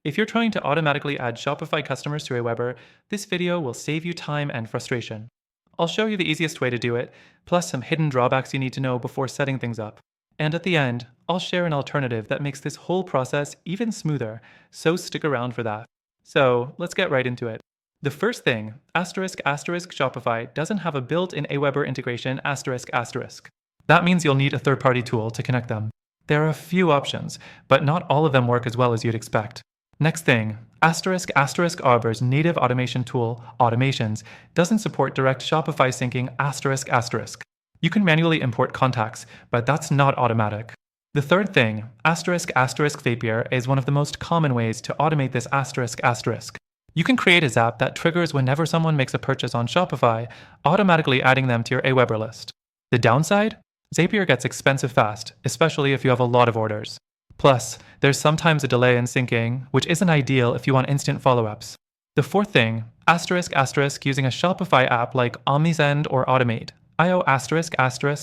If you're trying to automatically add Shopify customers to AWeber, this video will save you time and frustration. I'll show you the easiest way to do it, plus some hidden drawbacks you need to know before setting things up. And at the end, I'll share an alternative that makes this whole process even smoother, so stick around for that. So let's get right into it. The first thing, Shopify doesn't have a built-in AWeber integration ***. That means you'll need a third-party tool to connect them. There are a few options, but not all of them work as well as you'd expect. Next thing, ***Aweber's native automation tool, Automations, doesn't support direct Shopify syncing ***. You can manually import contacts, but that's not automatic. The third thing, ***Zapier is one of the most common ways to automate this ***. You can create a Zap that triggers whenever someone makes a purchase on Shopify, automatically adding them to your AWeber list. The downside? Zapier gets expensive fast, especially if you have a lot of orders. Plus, there's sometimes a delay in syncing, which isn't ideal if you want instant follow-ups. The fourth thing, ***, using a Shopify app like OmniSend or Automate, IO***,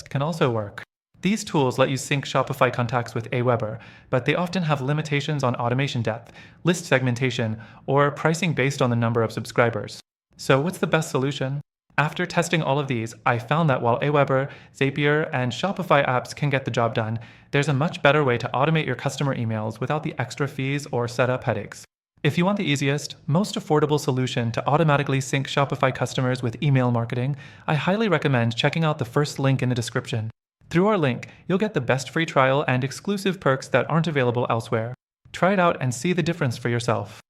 can also work. These tools let you sync Shopify contacts with AWeber, but they often have limitations on automation depth, list segmentation, or pricing based on the number of subscribers. So what's the best solution? After testing all of these, I found that while AWeber, Zapier, and Shopify apps can get the job done, there's a much better way to automate your customer emails without the extra fees or setup headaches. If you want the easiest, most affordable solution to automatically sync Shopify customers with email marketing, I highly recommend checking out the first link in the description. Through our link, you'll get the best free trial and exclusive perks that aren't available elsewhere. Try it out and see the difference for yourself.